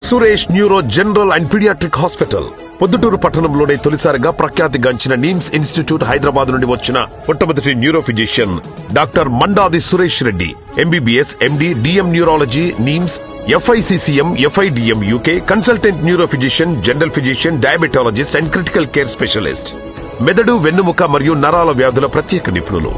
Suresh neuro general and paediatric hospital Proddatur పట్టణంలోనే తొలిసారిగా ప్రఖ్యాతిగాంచిన నీమ్స్ ఇన్స్టిట్యూట్ హైదరాబాద్ నుండి వచ్చిన మొట్టమొదటి neuro physician doctor Mandadi Suresh Reddy, MBBS, MD, DM neurology, NIMS, FICCM, FIDM UK, consultant neuro physician, general physician, diabetologist and critical care specialist. మెదడు, వెన్నుముక మరియు నరాల వ్యాధుల ప్రత్యేక నిపుణులు.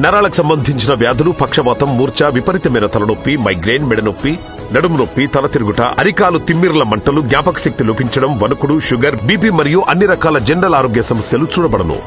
నరాలకు సంబంధించిన వ్యాధులు పక్షవాతం, మూర్ఛ, విపరీతమైన తలనొప్పి, మైగ్రేన్, మెడనొప్పి, నడుము నొప్పి, తల తిరుగుట, అరికాలు తిమ్మిర్ల మంటలు, జ్ఞాపక శక్తి లోపించడం, వణుకుడు, షుగర్, బీపీ మరియు అన్ని రకాల జనరల్ ఆరోగ్య సమస్యలు చూడబడను.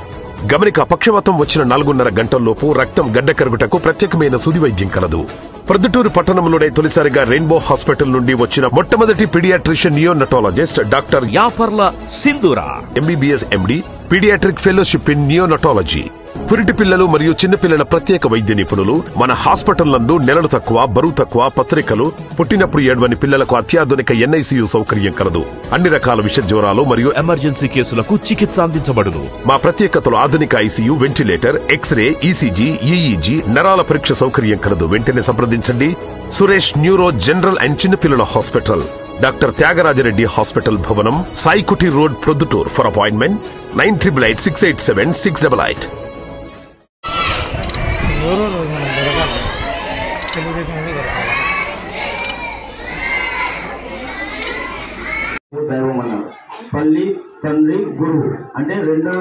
గమనిక, పక్షవాతం వచ్చిన 4.5 గంటల్లోపు రక్తం గడ్డ కరుగుటకు ప్రత్యేకమైన సూది వైద్యం కలదు. ప్రొద్దుటూరు పట్టణంలోనే తొలిసారిగా రెయిన్బో హాస్పిటల్ నుండి వచ్చిన మొట్టమొదటి paediatrician neonatologist doctor Yapharla Sindhura, MBBS, MD, paediatric fellowship in neonatology. పురిటి పిల్లలు మరియు చిన్నపిల్లల ప్రత్యేక వైద్య నిపుణులు. మన హాస్పిటల్ నందు నెలలు తక్కువ, బరువు తక్కువ, పత్రికలు, పుట్టినప్పుడు ఏడవని పిల్లలకు అత్యాధునిక ఎన్ఐసియు సౌకర్యం కలదు. అన్ని రకాల విష జ్వరాలు మరియు ఎమర్జెన్సీ కేసులకు చికిత్స అందించబడును. మా ప్రత్యేకతలు ఆధునిక ICU, ventilator, X ray, ECG, EEG, నరాల పరీక్ష సౌకర్యం కలదు. వెంటనే సంప్రదించండి. సురేష్ న్యూరో జనరల్ అండ్ చిన్నపిల్లల హాస్పిటల్, డాక్టర్ త్యాగరాజరెడ్డి హాస్పిటల్ భవనం, Saikuti road, Proddatur. For appointment 9386876688. దైవం అన్నారు. పల్లి, తండ్రి, గురువు అంటే రెండు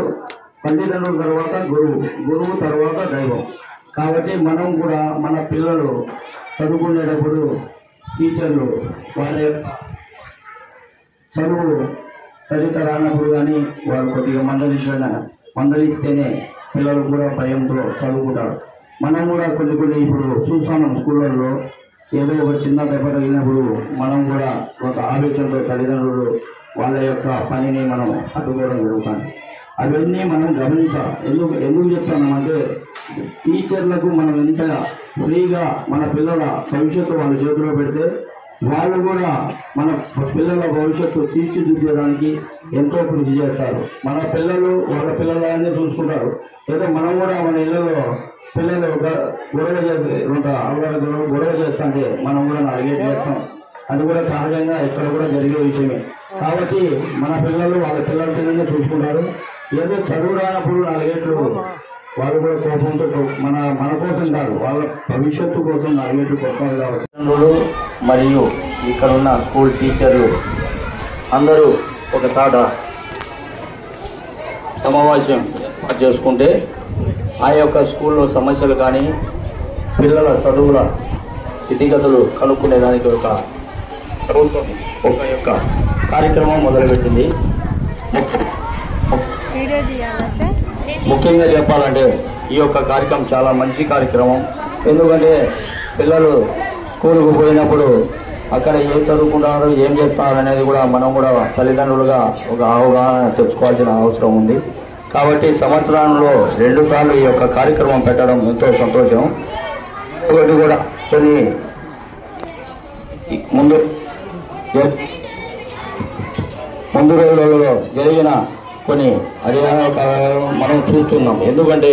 తల్లిదండ్రుల తర్వాత గురువు, గురువు తర్వాత దైవం. కాబట్టి మనం కూడా మన పిల్లలు చదువుకునేటప్పుడు టీచర్లు వాళ్ళ చదువు సరిగ్గా రానప్పుడు కానీ వాళ్ళు కొద్దిగా మందలిస్తేనే పిల్లలు కూడా భయంతో చదువుకుంటారు. మనం కూడా కొన్ని ఇప్పుడు చూస్తున్నాం స్కూళ్ళల్లో ఏదో ఒక చిన్న దెబ్బ తగిలినప్పుడు మనం కూడా ఒక ఆలోచనతో తల్లిదండ్రులు వాళ్ళ యొక్క పనిని మనం అడ్డుకోవడం జరుగుతుంది. అవన్నీ మనం గమనించాలి. ఎందుకు చెప్తున్నామంటే టీచర్లకు మనం ఎంత ఫ్రీగా మన పిల్లల భవిష్యత్తు వాళ్ళ చేతిలో పెడితే వాళ్ళు కూడా మన పిల్లల భవిష్యత్తు తీర్చిదిద్దడానికి ఎంతో కృషి చేస్తారు. మన పిల్లలు వాళ్ళ పిల్లలనే చూసుకుంటారు. లేదా మనం కూడా మన ఇళ్లలో పిల్లలు గొడవ చేస్తుంటే మనం కూడా అడిగేట్ చేస్తాం. అది కూడా సహజంగా ఇక్కడ కూడా జరిగే విషయమే. కాబట్టి మన పిల్లలు వాళ్ళ పిల్లల పిల్లల్ని చూసుకుంటారు. ఏదో చదువు రానప్పుడు 4 ఏళ్ళు వాళ్ళు కూడా కోపంతో మన కోసం కాదు, వాళ్ళ భవిష్యత్తు కోసం 4 ఏళ్ళు కొట్టాలి. కాబట్టి మరియు ఇక్కడ ఉన్న స్కూల్ టీచర్లు అందరూ ఒక తాట సమావేశం చేసుకుంటే ఆ యొక్క స్కూల్లో సమస్యలు కానీ పిల్లల చదువుల స్థితిగతులు కనుక్కునేదానికి ఒక ప్రభుత్వం ఒక యొక్క కార్యక్రమం మొదలుపెట్టింది. ముఖ్యంగా చెప్పాలంటే ఈ యొక్క కార్యక్రమం చాలా మంచి కార్యక్రమం. ఎందుకంటే పిల్లలు స్కూల్కు పోయినప్పుడు అక్కడ ఏం చదువుకుంటున్నారు, ఏం చేస్తున్నారు అనేది కూడా మనం కూడా తల్లిదండ్రులుగా ఒక అవగాహన తెచ్చుకోవాల్సిన అవసరం ఉంది. కాబట్టి సంవత్సరంలో 2 సార్లు ఈ యొక్క కార్యక్రమం పెట్టడం ఎంతో సంతోషం. ఒకటి కూడా కొన్ని ముందు రోజులలో జరిగిన కొన్ని అడిగాలు మనం చూస్తున్నాం. ఎందుకంటే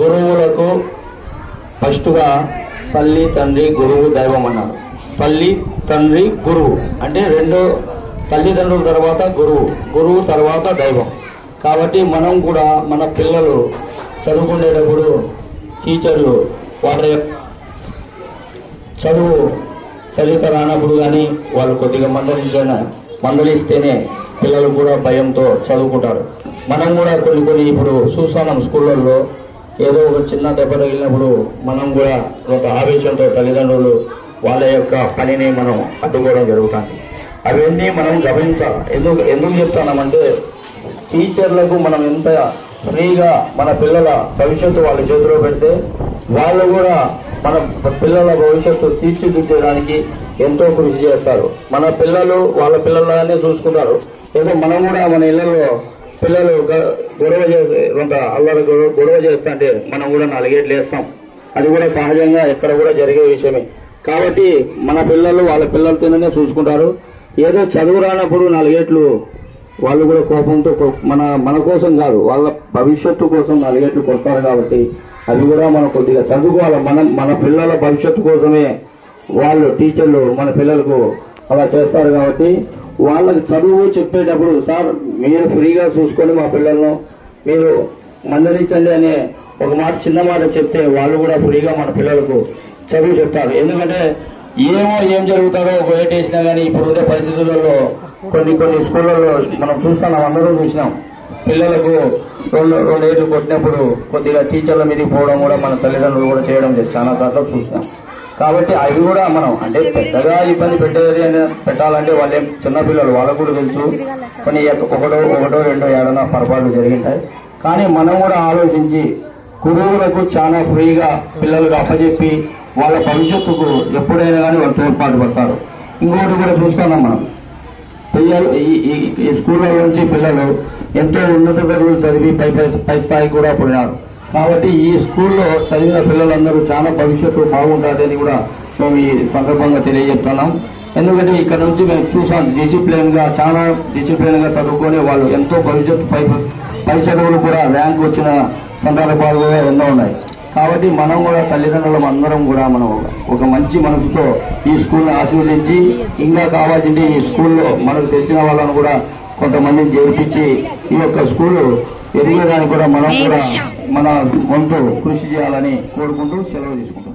గురువులకు ఫస్ట్గా తల్లి, తండ్రి, గురువు, దైవం అన్నారు. తల్లి, తండ్రి, గురువు అంటే 2 తల్లిదండ్రుల తర్వాత గురువు, గురువు తర్వాత దైవం. కాబట్టి మనం కూడా మన పిల్లలు చదువుకునేటప్పుడు టీచర్లు వాళ్ళ చదువు సరిగ్గా రానప్పుడు కానీ వాళ్ళు కొద్దిగా మందలిస్తేనే పిల్లలు కూడా భయంతో చదువుకుంటారు. మనం కూడా కొన్ని ఇప్పుడు చూస్తున్నాం స్కూళ్ళల్లో ఏదో ఒక చిన్న దెబ్బ తగిలినప్పుడు మనం కూడా ఒక ఆవేశంతో తల్లిదండ్రులు వాళ్ళ యొక్క పనిని మనం అడ్డుకోవడం జరుగుతుంది. అవన్నీ మనం గమనించాలి. ఎందుకు చెప్తున్నామంటే టీచర్లకు మనం ఎంత ఫ్రీగా మన పిల్లల భవిష్యత్తు వాళ్ళ చేతిలో పెడితే వాళ్ళు కూడా మన పిల్లల భవిష్యత్తు తీర్చిదిద్దడానికి ఎంతో కృషి చేస్తారు. మన పిల్లలు వాళ్ళ పిల్లలనే చూసుకుంటారు. ఏదో మనం కూడా మన ఇళ్లలో పిల్లలు గొడవ చేస్తుంటే మనం కూడా 4 ఏళ్ళు వేస్తాం. అది కూడా సహజంగా ఎక్కడ కూడా జరిగే విషయమే. కాబట్టి మన పిల్లలు వాళ్ళ పిల్లలతోనే చూసుకుంటారు. ఏదో చదువు రానప్పుడు 4 ఏళ్ళు వాళ్ళు కూడా కోపంతో మన కోసం కాదు, వాళ్ళ భవిష్యత్తు కోసం 4 ఏళ్ళు కొడతారు. కాబట్టి అది కూడా మనం కొద్దిగా చదువుకోవాలి. మన పిల్లల భవిష్యత్తు కోసమే వాళ్ళు టీచర్లు మన పిల్లలకు అలా చేస్తారు కాబట్టి వాళ్ళకి చదువు చెప్పేటప్పుడు సార్ మీరు ఫ్రీగా చూసుకొని మా పిల్లలను మీరు మందలించండి అనే ఒక మాట చిన్న మాట చెప్తే వాళ్ళు కూడా ఫ్రీగా మన పిల్లలకు చదువు చెప్తారు. ఎందుకంటే ఏం జరుగుతారో వెయిట్ వేసినా కానీ ఇప్పుడుండే పరిస్థితులలో కొన్ని స్కూళ్ళలో మనం చూస్తున్నాం, అందరం చూసినాం. పిల్లలకు రెండు ఏళ్ళు కొట్టినప్పుడు కొద్దిగా టీచర్ల మీదకి పోవడం కూడా మన తల్లిదండ్రులు కూడా చేయడం చాలా సార్లు చూసినాం. కాబట్టి అవి కూడా మనం అంటే పెద్దగా ఇబ్బంది పెట్టాలంటే వాళ్ళేం చిన్నపిల్లలు, వాళ్ళకు కూడా తెలుసు కొన్ని ఒకటో రెండో ఏడన్నా పొరపాట్లు జరిగింటాయి. కానీ మనం కూడా ఆలోచించి గురువులకు చాలా ఫ్రీగా పిల్లలకు అప్పచెప్పి వాళ్ళ భవిష్యత్తుకు ఎప్పుడైనా కానీ వాళ్ళు తోడ్పాటు పడతారు. ఇంకోటి కూడా చూస్తున్నాం మనం, పిల్లలు ఈ స్కూళ్ళ నుంచి పిల్లలు ఎంతో ఉన్నత చదువులు చదివి పై స్థాయికి కూడా పోయినారు. కాబట్టి ఈ స్కూల్లో చదివిన పిల్లలందరూ చాలా భవిష్యత్తు బాగుంటుందని కూడా మేము ఈ సందర్భంగా తెలియజెప్తున్నాం. ఎందుకంటే ఇక్కడ నుంచి మేము చూసాం చాలా డిసిప్లిన్ గా చదువుకొని వాళ్ళు ఎంతో భవిష్యత్తు పై చదువులు కూడా ర్యాంక్ వచ్చిన సందర్భాలు కూడా ఎన్నో ఉన్నాయి. కాబట్టి మనం కూడా తల్లిదండ్రులం అందరం కూడా మనం ఒక మంచి మనసుతో ఈ స్కూల్ని ఆశీర్వదించి ఇంకా కావాల్సింది ఈ స్కూల్లో మనకు తెలిసిన వాళ్ళను కూడా కొంతమందిని చేర్పించి ఈ యొక్క స్కూల్ ఎదిగడానికి కూడా మనం కూడా మన వంతు కృషి చేయాలని కోరుకుంటూ సెలవు తీసుకుంటాం.